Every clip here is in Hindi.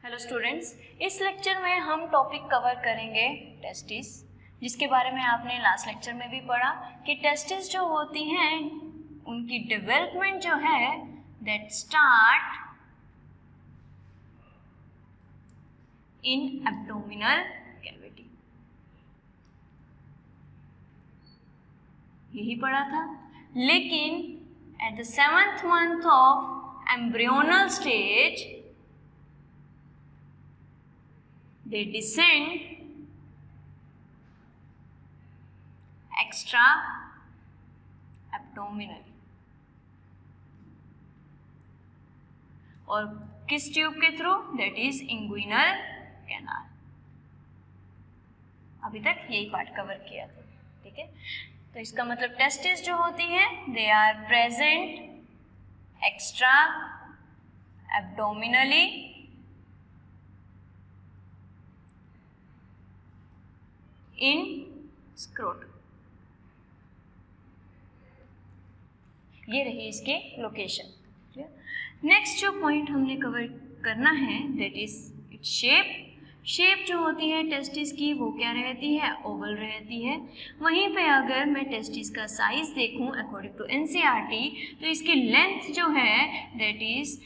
हेलो स्टूडेंट्स, इस लेक्चर में हम टॉपिक कवर करेंगे टेस्टिस, जिसके बारे में आपने लास्ट लेक्चर में भी पढ़ा कि टेस्टिस जो होती हैं उनकी डेवलपमेंट जो है that start in abdominal cavity. यही पढ़ा था, लेकिन at the 7th month of embryonal stage they descend extra abdominally और किस ट्यूब के through? That is inguinal canal. अभी तक यही पार्ट कवर किया था, ठीक है। तो इसका मतलब टेस्टिस जो होती है they are present extra abdominally in scrotum. ये रही इसकी लोकेशन। नेक्स्ट जो पॉइंट हमने कवर करना है that is its shape. Shape जो होती है टेस्टिस की वो क्या रहती है? ओवल रहती है। वहीं पे अगर मैं टेस्टिस का साइज देखूं अकॉर्डिंग टू एनसीईआरटी तो इसकी लेंथ जो है that is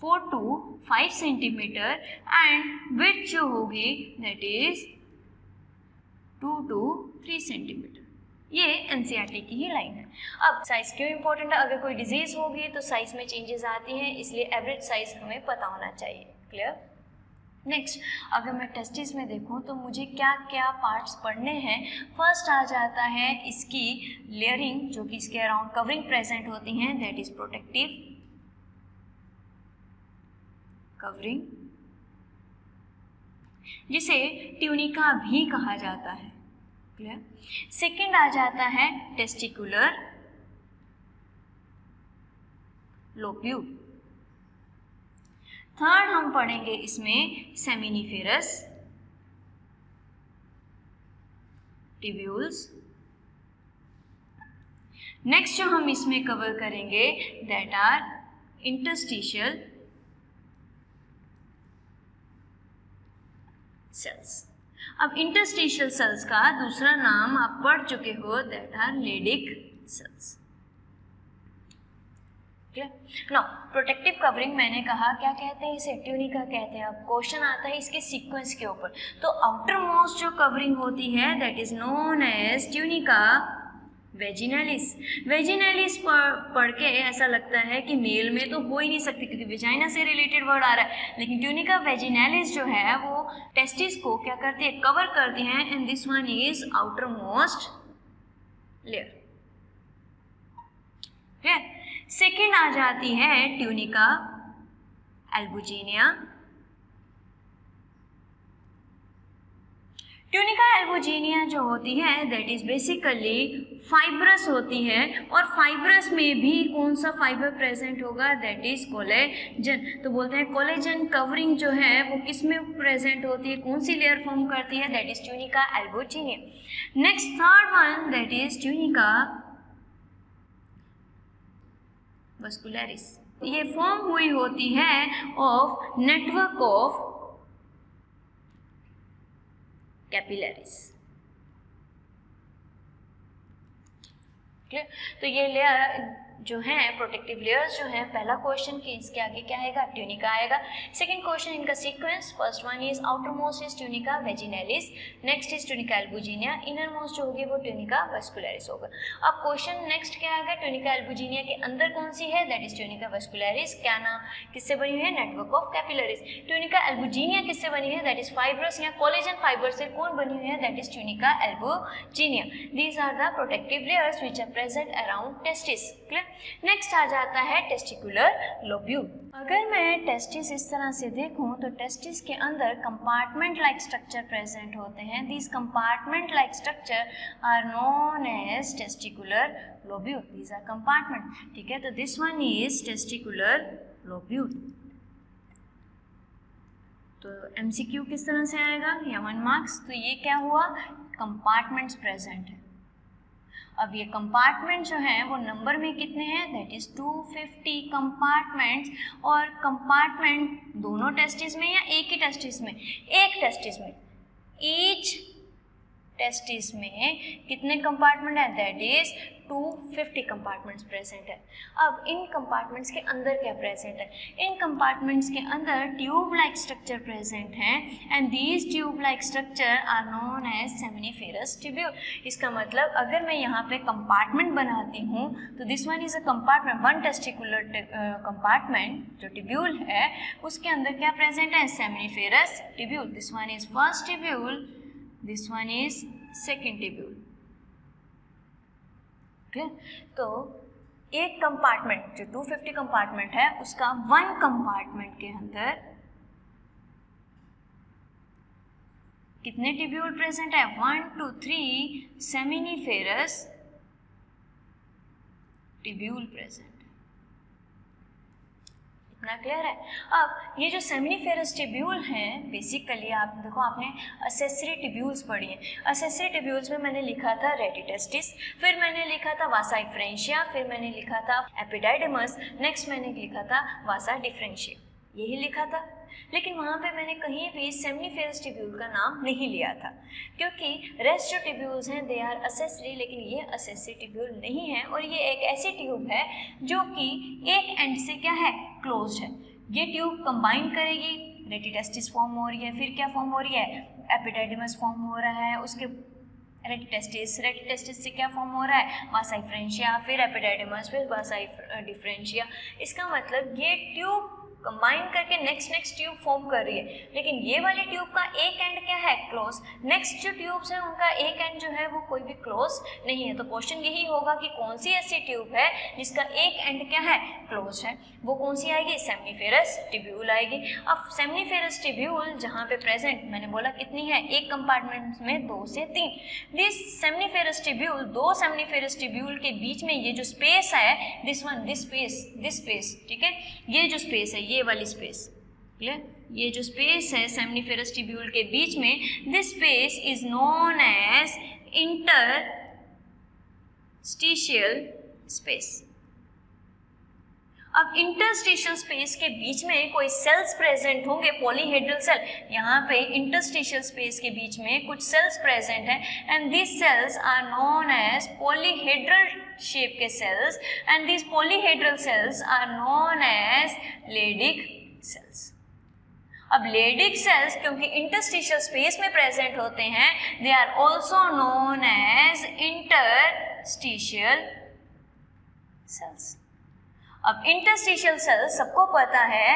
4 to 5 centimetre and width जो होगी दैट इज 2 to 3 सेंटीमीटर। ये एनसीईआरटी की ही लाइन है। अब साइज क्यों इंपॉर्टेंट है? अगर कोई डिजीज होगी तो साइज में चेंजेस आती हैं, इसलिए एवरेज साइज हमें पता होना चाहिए। क्लियर? नेक्स्ट, अगर मैं टेस्टिस में देखूं तो मुझे क्या क्या पार्ट्स पढ़ने हैं। फर्स्ट आ जाता है इसकी लेयरिंग, जो कि इसके अराउंड कवरिंग प्रेजेंट होती हैं, दैट इज प्रोटेक्टिव कवरिंग, जिसे ट्यूनिका भी कहा जाता है। क्लियर? सेकेंड आ जाता है टेस्टिकुलर लोब्यूल। थर्ड हम पढ़ेंगे इसमें सेमिनिफेरस ट्यूब्यूल्स। नेक्स्ट जो हम इसमें कवर करेंगे दैट आर इंटरस्टिशियल सेल्स। अब इंटरस्टिशियल सेल्स का दूसरा नाम आप पढ़ चुके हो, that are Leydig cells. Now protective covering मैंने कहा, क्या कहते हैं इसे? ट्यूनिका कहते हैं। अब क्वेश्चन आता है इसके सीक्वेंस के ऊपर। तो आउटर मोस्ट जो कवरिंग होती है that is known as tunica vaginalis. Vaginalis पढ़ के ऐसा लगता है कि मेल में तो हो ही नहीं सकती क्योंकि वेजाइना से रिलेटेड वर्ड आ रहा है, लेकिन ट्यूनिका वेजिनालिस जो है वो टेस्टिस को क्या करती है? कवर करती हैं, and this one is outermost layer. Clear? Second आ जाती है ट्यूनिका एल्बुजिनिया। ट्यूनिका एल्बुजिनिया जो होती है दैट इज बेसिकली फाइब्रस होती है, और फाइब्रस में भी कौन सा फाइबर प्रेजेंट होगा? That is collagen. तो बोलते हैं कोलेजन कवरिंग जो है वो किस में प्रेजेंट होती है, कौन सी लेयर फॉर्म करती है? That is tunica albuginea. Next third one that is tunica vascularis. ये फॉर्म हुई होती है of network of capillaries. Clear? तो ये लेयर जो है प्रोटेक्टिव लेयर्स जो है, पहला क्वेश्चन कि इसके आगे क्या आएगा? ट्यूनिका आएगा। सेकंड क्वेश्चन इनका sequence, first one is outer most is tunica vaginalis, next is tunica albuginea, inner most जो होगी वो ट्यूनिका वस्कुलरिस होगा। अब क्वेश्चन नेक्स्ट क्या आएगा? ट्यूनिका एल्बुजिनिया के अंदर कौन सी है? That is tunica vascularis. क्या नाम किससे बनी हुई है? Network of capillaries. Tunica albuginea किससे बनी है? दैट इज फाइब्रस या कोलेजन फाइबर से कौन बनी हुई है? That is tunica albuginea. These are the protective layers which are present around testis. Clear? Next आ जाता है टेस्टिकुलर लोब्यूल। अगर मैं टेस्टिस इस तरह से देखूं तो टेस्टिस के अंदर कंपार्टमेंट लाइक स्ट्रक्चर प्रेजेंट होते हैं। These compartment like structure are known as testicular lobule. These are compartment, ठीक है। तो this one is testicular lobule. तो एमसीक्यू किस तरह से आएगा या 1 मार्क्स? तो ये क्या हुआ? कंपार्टमेंट्स प्रेजेंट है। अब ये कंपार्टमेंट जो हैं वो नंबर में कितने हैं, दैट इज 250 कंपार्टमेंट्स। और कंपार्टमेंट दोनों टेस्टिस में या एक ही टेस्टिस में, एक टेस्टिस में, ईच टेस्टिस में कितने कंपार्टमेंट हैं, दैट इज 250 कंपार्टमेंट्स प्रेजेंट है। अब इन कंपार्टमेंट्स के अंदर क्या प्रेजेंट है, इन कंपार्टमेंट्स के अंदर ट्यूब लाइक स्ट्रक्चर प्रेजेंट हैं and these tube like structure are known as seminiferous tubule. इसका मतलब अगर मैं यहाँ पे कंपार्टमेंट बनाती हूँ तो this one is a compartment, one testicular compartment जो ट्यूब्यूल है उसके अंदर क्या प्रेजेंट है, seminiferous tubule. This one is first tubule, this one is second tubule. तो एक कंपार्टमेंट जो 250 कंपार्टमेंट है उसका वन कंपार्टमेंट के अंदर कितने ट्यूब्यूल प्रेजेंट है, 1 2 3 सेमिनिफेरस ट्यूब्यूल प्रेजेंट। इतना क्लियर है। अब ये जो सेमिनिफेरस ट्यूब्यूल हैं बेसिकली आप देखो, आपने असेसरी ट्यूब्यूल्स पढ़ी हैं। असेसरी ट्यूब्यूल्स में मैंने लिखा था रेटिटेस्टिस, फिर मैंने लिखा था वासा डिफरेंशिया, फिर मैंने लिखा था एपिडाइडिमस, नेक्स्ट मैंने लिखा था वासा डिफरेंशिया, यही लिखा था। लेकिन वहाँ पे मैंने कहीं भी सेमिनिफेरस ट्यूब्यूल का नाम नहीं लिया था क्योंकि रेस्ट जो ट्यूब्यूल्स हैं दे आर असेसरी, लेकिन ये असेसरी ट्यूब्यूल नहीं है और ये एक ऐसी ट्यूब है जो कि एक एंड से क्या है, क्लोज्ड है। ये ट्यूब कंबाइन करेगी, रेटिटेस्टिस फॉर्म हो रही है, फिर क्या फॉर्म हो रही है, एपिडाइडिमस फॉर्म हो रहा है, उसके रेटिटेस्टिस से क्या फॉर्म हो रहा है, वासा डिफरेंशिया, फिर एपिडाइडिमस, फिर वासा डिफरेंशिया। इसका मतलब ये ट्यूब कंबाइन करके नेक्स्ट ट्यूब फॉर्म कर रही है, लेकिन ये वाली ट्यूब का एक एंड क्या है, क्लोज। नेक्स्ट जो ट्यूब्स हैं उनका एक एंड जो है वो कोई भी क्लोज नहीं है। तो क्वेश्चन यही होगा कि कौन सी ऐसी ट्यूब है जिसका एक एंड क्या है, क्लोज है, वो कौन सी आएगी, सेमिनिफेरस ट्यूब्यूल आएगी। अब सेमिनिफेरस ट्यूब्यूल जहाँ पे प्रेजेंट मैंने बोला कितनी है, एक कंपार्टमेंट में 2 से 3। दिस सेमिनिफेरस ट्यूब्यूल, दो सेमिनिफेरस ट्यूब्यूल के बीच में ये जो स्पेस है, दिस स्पेस, ठीक है, ये जो स्पेस है, ये वाली स्पेस, क्लियर, ये जो स्पेस है सेमिनिफेरस ट्यूब्यूल के बीच में, this space is known as interstitial space. अब इंटरस्टिशियल स्पेस के बीच में कोई सेल्स प्रेजेंट होंगे, पॉलीहेड्रल सेल, यहाँ पे इंटरस्टिशियल स्पेस के बीच में कुछ सेल्स प्रेजेंट हैं and this cells are known as polyhedral shape के cells and this polyhedral cells are known as Leydig cells. अब लेडिक सेल्स क्योंकि इंटरस्टिशियल स्पेस में प्रेजेंट होते हैं, they are also known as interstitial cells. अब इंटरस्टिशियल सेल्स सबको पता है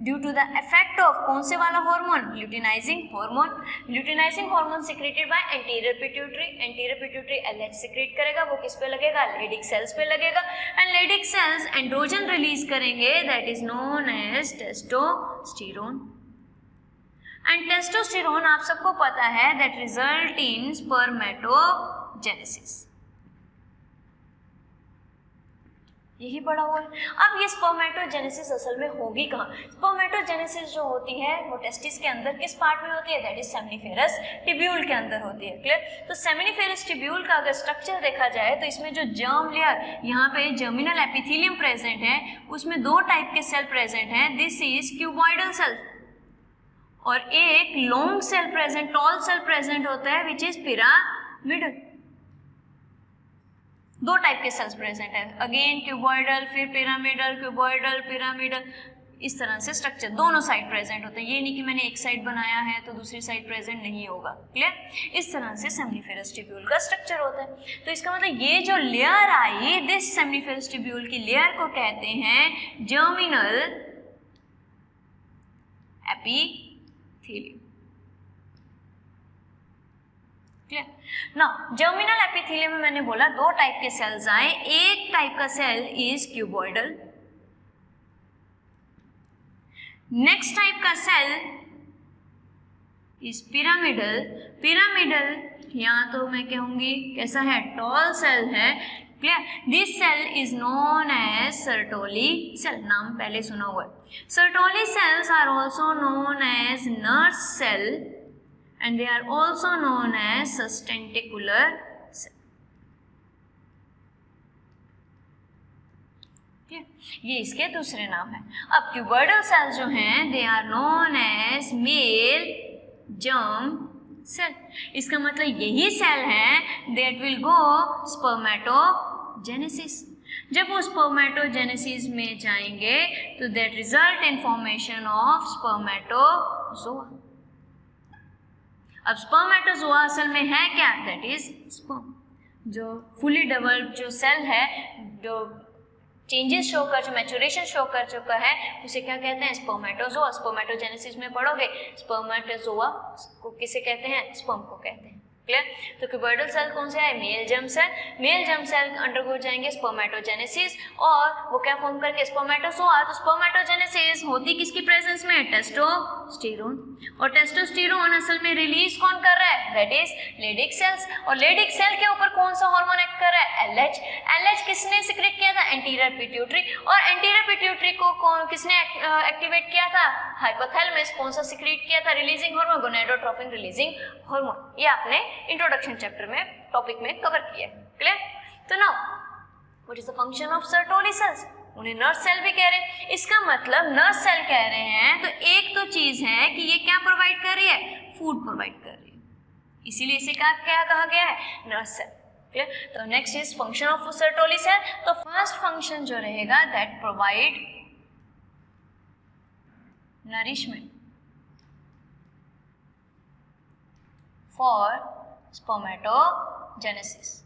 due to the effect of कौन से वाला hormone, luteinising hormone. Luteinising hormone secreted by anterior pituitary, anterior pituitary LH secrete करेगा, वो किस पे लगेगा, लेडिक सेल्स पे लगेगा and Leydig cells androgen release करेंगे, that is known as testosterone. And testosterone आप सबको पता है दैट रिजल्ट इन स्पर्मेटोजेनेसिस, यही पढ़ा हुआ है। अब ये स्पर्मेटोजेनेसिस असल में होगी कहाँ, स्पर्मेटोजेनेसिस जो होती है वो टेस्टिस के अंदर किस पार्ट में होती है, दैट इज सेमिनिफेरस ट्यूब्यूल के अंदर होती है, क्लियर। तो सेमिनिफेरस ट्यूब्यूल का अगर स्ट्रक्चर देखा जाए तो इसमें जो जर्म लेयर, यहाँ पे जर्मिनल एपिथेलियम प्रेजेंट है, उसमें 2 टाइप के सेल प्रेजेंट हैं, दिस इज क्यूबॉइडल सेल और एक long cell present, tall cell present होता है विच इज पिरामिडल। 2 टाइप के सेल्स प्रेजेंट है, अगेन क्यूबॉइडल, फिर पिरामिडल, क्यूबॉइडल, पिरामिडल, इस तरह से स्ट्रक्चर दोनों साइड प्रेजेंट होते हैं। ये नहीं कि मैंने एक साइड बनाया है तो दूसरी साइड प्रेजेंट नहीं होगा, क्लियर। इस तरह से सेमिनिफेरस ट्यूब्यूल का स्ट्रक्चर होता है। तो इसका मतलब ये जो layer I, this seminiferous tubule की लेयर को कहते हैं germinal epithelium, now germinal epithelium में मैंने बोला 2 टाइप के सेल्स आए, एक टाइप का cell is cuboidal, next type का सेल इज पिरामिडल। पिरामिडल या तो मैं कहूंगी कैसा है, टॉल सेल है, clear. This cell is known as Sertoli cell, नाम पहले सुना हुआ है। Sertoli cells are also known as nurse cell and they are also known as sustentacular cell. ये इसके दूसरे नाम है। अब क्यूबॉइडल सेल्स जो हैं they are known as male germ cell. इसका मतलब यही सेल है दैट विल गो स्पर्मेटोजेनेसिस। जब वो स्पर्मेटोजेनेसिस में जाएंगे तो that result in formation of spermatozoa. अब स्पर्मेटोजोआ असल में है क्या? That is sperm. जो फुली डेवलप्ड जो सेल है, जो चेंजेस शो कर, जो मैचुरेशन शो कर चुका है, उसे क्या कहते हैं? स्पर्मेटोजोआ। स्पर्मेटोजेनेसिस में पढ़ोगे स्पर्मेटोजोआ को किसे कहते हैं? स्पर्म को कहते हैं। क्लियर? तो क्यूबॉइडल सेल कौन से है? Male germ cell. Male germ cell undergo जाएंगे स्पर्मेटोजेनेसिस और वो क्या फॉर्म करके स्पर्मेटोजोआ। तो स्पर्मेटोजेनेसिस होती किसकी प्रेजेंस में? टेस्टोस्टेरोन। और टेस्टोस्टेरोन असल में रिलीज कौन कर रहा है? That is Leydig cells. और लेडिक सेल के ऊपर कौन सा हार्मोन एक्ट कर रहा है? एलएच। एलएच किसने सिक्रेट किया था? Anterior pituitary. और एंटीरियर पिट्यूटरी को किसने एक्टिवेट किया था? हाइपोथैलेमस। कौन सा सिक्रेट किया था releasing hormone? Gonadotropin releasing hormone. ये आपने इंट्रोडक्शन चैप्टर में टॉपिक में कवर किया है। क्लियर? तो now what is the function of Sertoli cells? उन्हें नर्व सेल भी कह रहे हैं। इसका मतलब नर्व सेल कह रहे हैं तो एक तो चीज है कि ये क्या प्रोवाइड कर रही है? फूड प्रोवाइड कर रही है, इसीलिए इसे क्या कहा गया है? Nerve cell. क्लियर? तो next is function of Sertoli cell. तो फर्स्ट फंक्शन जो रहेगा that provide nourishment for spermatogenesis.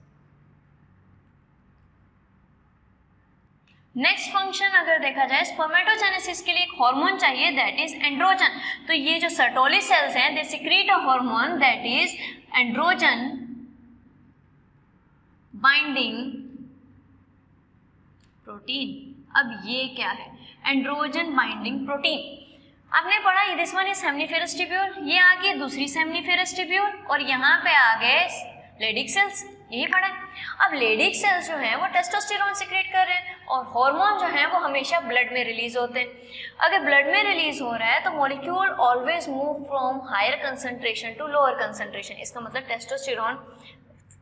Next function अगर देखा जाए, स्पर्मेटोजेनेसिस के लिए एक हार्मोन चाहिए दैट इज एंड्रोजन। तो ये जो सर्टोली सेल्स हैं they secrete a hormone that is androgen binding protein. अब ये क्या है? Androgen binding protein. आपने पढ़ा this one is seminiferous tubule, ये आ गई दूसरी सेमनीफेरस ट्यूब्यूल और यहाँ पे आ गए लेडिक सेल्स, यही पढ़ा है। अब लेडिक सेल्स जो हैं वो टेस्टोस्टेरोन सिक्रेट कर रहे हैं और हार्मोन जो है वो हमेशा ब्लड में रिलीज होते हैं। अगर ब्लड में रिलीज हो रहा है तो molecule always move from higher concentration to lower concentration. इसका मतलब टेस्टोस्टेरोन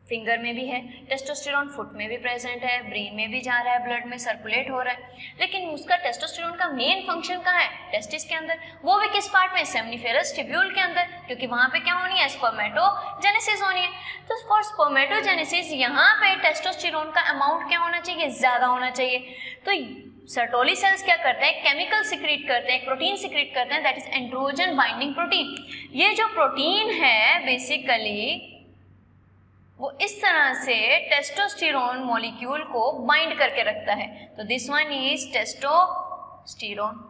फिंगर में भी है, टेस्टोस्टेरोन फुट में भी प्रेजेंट है, ब्रेन में भी जा रहा है, ब्लड में सर्कुलेट हो रहा है। लेकिन उसका टेस्टोस्टेरोन का मेन फंक्शन कहाँ है? टेस्टिस के अंदर, वो भी किस पार्ट में? सेमनीफेरस ट्यूब्यूल के अंदर, क्योंकि वहाँ पे क्या होनी है? स्पर्मेटोजेनेसिस होनी है। तो फॉर स्पर्मेटोजेनेसिस यहाँ पे टेस्टोस्टेरोन का अमाउंट क्या होना चाहिए? ज़्यादा होना चाहिए। तो सर्टोली सेल्स क्या करते हैं? केमिकल सिक्रीट करते हैं, प्रोटीन सिक्रीट करते हैं that is androgen binding protein. ये जो प्रोटीन है बेसिकली वो इस तरह से टेस्टोस्टेरोन मॉलिक्यूल को बाइंड करके रखता है। तो this one is testosterone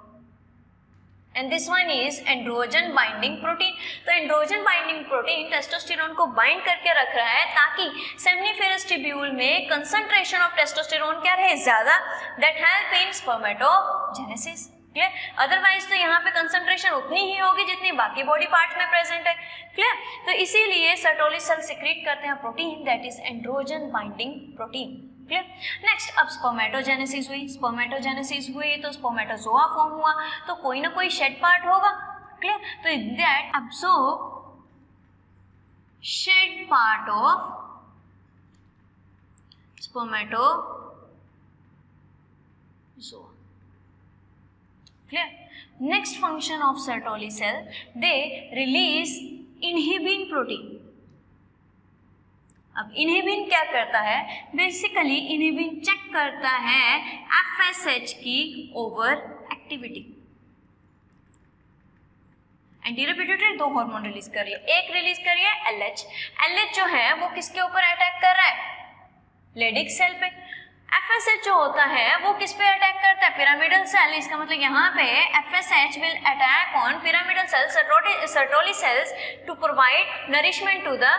and this one is androgen binding protein. तो एंड्रोजन बाइंडिंग प्रोटीन टेस्टोस्टेरोन को बाइंड करके रख रहा है ताकि सेमनीफेरस ट्यूब्यूल में कंसंट्रेशन ऑफ टेस्टोस्टेरोन क्या रहे? ज्यादा, that help in spermatogenesis. Clear? Otherwise तो यहाँ पे कंसंट्रेशन उतनी ही होगी जितनी बाकी बॉडी पार्ट्स में प्रेजेंट है। क्लियर? तो इसीलिए सर्टोली सेल सिक्रीट करते हैं protein that is androgen binding protein. Clear? Next, अब स्पर्मेटोजेनेसिस हुई, स्पर्मेटोजेनेसिस हुई तो स्पर्मेटोजोआ फॉर्म हुआ, तो कोई ना कोई शेड पार्ट होगा। क्लियर? तो that absorb shed part of spermatozoa. Clear? Next function of Sertoli cell, they release inhibin protein. अब इनहिबिन क्या करता है? बेसिकली इनहिबिन चेक करता है FSH की ओवर एक्टिविटी। एंटीरियर पिट्यूटरी दो हार्मोन रिलीज कर रही है, एक रिलीज कर रही है LH। LH जो है वो किसके ऊपर अटैक कर रहा है? लेडिक सेल पे। FSH जो होता है वो किस पे अटैक करता है? Pyramidal cell. इसका मतलब यहाँ पे FSH will attack on pyramidal cells, Sertoli cells to provide nourishment to the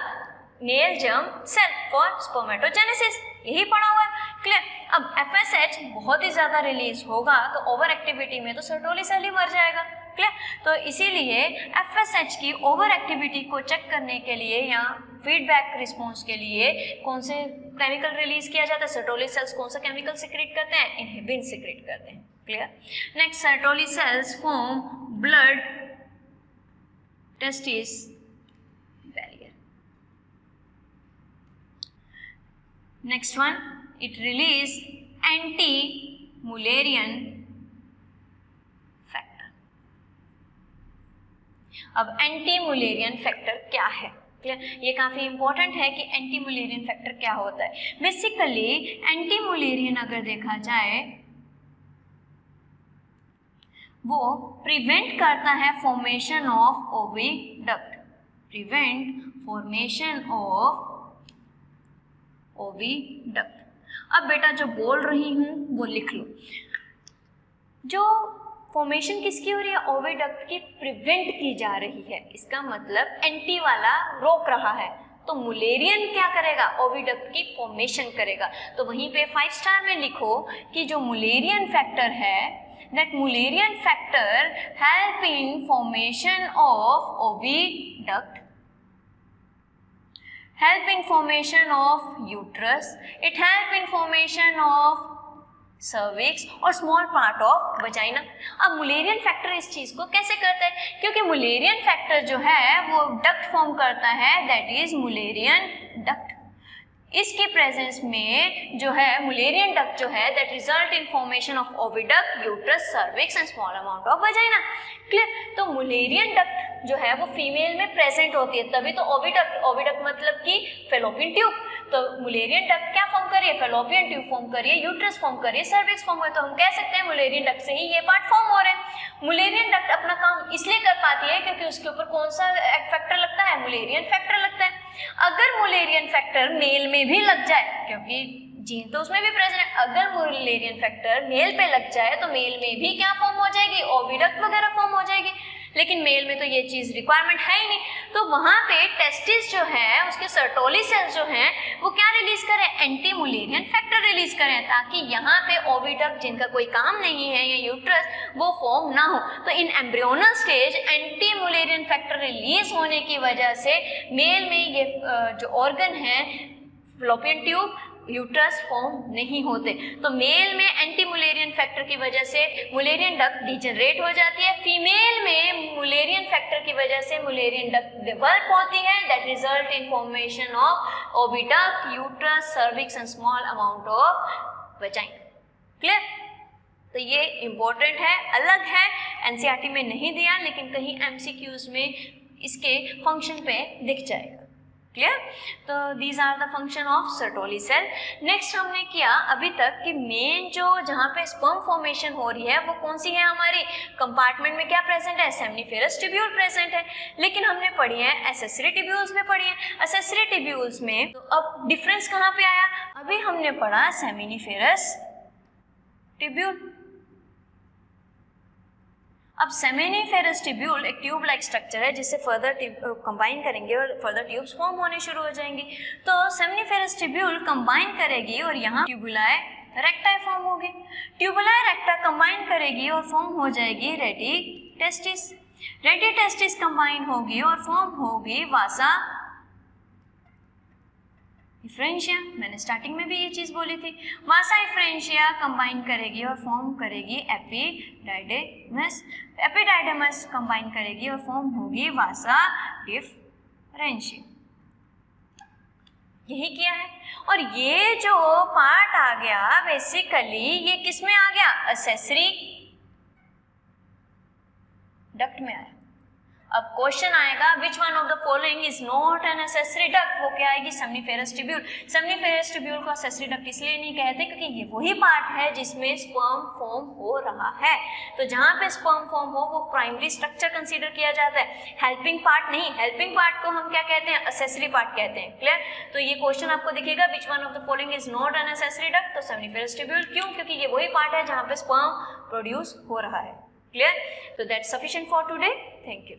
male germ cell for spermatogenesis। यही पढ़ा हुआ है। क्लियर? अब FSH बहुत ही ज्यादा रिलीज होगा तो ओवर एक्टिविटी में तो सर्टोली सेल ही मर जाएगा। क्लियर? तो इसीलिए FSH की ओवर एक्टिविटी को चेक करने के लिए या फीडबैक रिस्पॉन्स के लिए कौन से केमिकल रिलीज किया जाता है? सर्टोली सेल्स कौन सा केमिकल सिक्रेट करते हैं? इनहिबिन सिक्रेट करते हैं। Clear? Next, Sertoli cells form blood testis barrier. Next one, it release anti Mullerian factor. अब एंटी मुलेरियन फैक्टर क्या है? ये काफ़ी इंपॉर्टेंट है कि एंटी मुलेरियन फैक्टर क्या होता है। बेसिकली एंटी मुलेरियन अगर देखा जाए वो प्रिवेंट करता है formation of oviduct, prevent formation of oviduct. अब बेटा जो बोल रही हूँ वो लिख लो। जो फॉर्मेशन किसकी हो रही है? ओविडक्ट की प्रिवेंट की जा रही है, इसका मतलब एंटी वाला रोक रहा है। तो मुलेरियन क्या करेगा? ओविडक्ट की फॉर्मेशन करेगा। तो वहीं पे 5 स्टार में लिखो कि जो मुलेरियन फैक्टर है, that Mullerian factor help in formation of oviduct, help in formation of uterus, it help in formation of cervix और small part of vagina। अब मुलेरियन फैक्टर इस चीज को कैसे करता है? क्योंकि मुलेरियन फैक्टर जो है वो डक्ट फॉर्म करता है, दैट इज मुलेरियन डक्ट। इसके प्रेजेंस में जो है मुलेरियन डक्ट जो है that result in formation of oviduct, uterus, cervix and small amount of vagina. Clear? तो मुलेरियन डक्ट जो है वो फीमेल में प्रेजेंट होती है, तभी तो ओविडक्ट, ओविडक्ट मतलब कि फेलोपियन ट्यूब। तो मुलेरियन डक्ट क्या फॉर्म करिए? फेलोपियन ट्यूब फॉर्म करिए, यूट्रस फॉर्म करिए, सर्विक्स फॉर्म करिए। तो हम कह सकते हैं मुलेरियन डक्ट से ही ये पार्ट फॉर्म हो रहे हैं। मुलेरियन डक्ट अपना काम इसलिए कर पाती है क्योंकि उसके ऊपर कौन सा फैक्टर लगता है? मुलेरियन फैक्टर लगता है। अगर मुलेरियन फैक्टर मेल में भी लग जाए, क्योंकि जीन तो उसमें भी प्रेजेंट है, अगर मुलेरियन फैक्टर मेल पे लग जाए तो मेल में भी क्या फॉर्म हो जाएगी? ओविडक्ट वगैरह फॉर्म हो जाएगी। लेकिन मेल में तो ये चीज़ रिक्वायरमेंट है ही नहीं। तो वहाँ पे टेस्टिस जो है उसके सर्टोली सेल्स जो हैं वो क्या रिलीज करें? एंटी मुलेरियन फैक्टर रिलीज करें, ताकि यहाँ पे ओविडक्ट जिनका कोई काम नहीं है या यूट्रस वो फॉर्म ना हो। तो in embryonal stage anti Mullerian factor release होने की वजह से मेल में ये जो ऑर्गन है फैलोपियन ट्यूब, यूट्रस फॉर्म नहीं होते। तो मेल में एंटी मुलेरियन फैक्टर की वजह से मुलेरियन डक्ट डिजनरेट हो जाती है, फीमेल में मुलेरियन फैक्टर की वजह से मुलेरियन डक्ट डेवलप होती है, that result in formation of oviduct, uterus, cervix and small amount of vagina. Clear? तो ये इम्पोर्टेंट है, अलग है, एनसीईआरटी में नहीं दिया लेकिन कहीं एमसीक्यूज में इसके फंक्शन पे दिख जाएगा। क्लियर? तो these are the function of Sertoli cell. Next हमने किया अभी तक कि मेन जो जहाँ पे स्पर्म फॉर्मेशन हो रही है वो कौन सी है? हमारी कंपार्टमेंट में क्या प्रेजेंट है? सेमिनिफेरस टिब्यूल प्रेजेंट है। लेकिन हमने पढ़ी है एसेसरी टिब्यूल्स में पढ़ी है। एसेसरी टिब्यूल्स में तो अब डिफरेंस कहाँ पे आया? अभी हमने पढ़ा सेमिनिफेरस टिब्यूल। अब सेमिनिफेरस ट्यूब्यूल एक ट्यूब लाइक स्ट्रक्चर है जिससे फर्दर कंबाइन करेंगे और फर्दर ट्यूब्स फॉर्म होने शुरू हो जाएंगी। तो सेमिनिफेरस ट्यूब्यूल कंबाइन करेगी और यहाँ ट्यूबुलाए रेक्टाई फॉर्म होगी। ट्यूबुलाए रेक्टा कंबाइन करेगी और फॉर्म हो जाएगी ready testis. Ready testis combine होगी और फॉर्म होगी वासा इफ्रेंशिया। मैंने स्टार्टिंग में भी ये चीज़ बोली थी। वासा इफ्रेंशिया कंबाइन करेगी और फॉर्म करेगी एपिडाइडेमस। एपिडाइडेमस कंबाइन करेगी और फॉर्म होगी वासा डिफरेंशिया। यही किया है। और ये जो पार्ट आ गया बेसिकली ये किस में आ गया? एक्सेसरी डक्ट में आया। अब क्वेश्चन आएगा which one of the following is not an accessory duct? वो क्या आएगी? Seminiferous tubule. सेमिनिफेरस ट्यूब्यूल को एक्सेसरी डक्ट इसलिए नहीं कहते क्योंकि ये वही पार्ट है जिसमें स्पर्म फॉर्म हो रहा है। तो जहाँ पे स्पर्म फॉर्म हो वो प्राइमरी स्ट्रक्चर कंसीडर किया जाता है, हेल्पिंग पार्ट नहीं। हेल्पिंग पार्ट को हम क्या कहते हैं? एक्सेसरी पार्ट कहते हैं। क्लियर? तो ये क्वेश्चन आपको दिखेगा which one of the following is not an accessory duct? तो सेमिनिफेरस ट्यूब्यूल। क्यों? क्योंकि ये वही पार्ट है जहाँ पे स्पर्म प्रोड्यूस हो रहा है। क्लियर? तो that's sufficient for today. Thank you.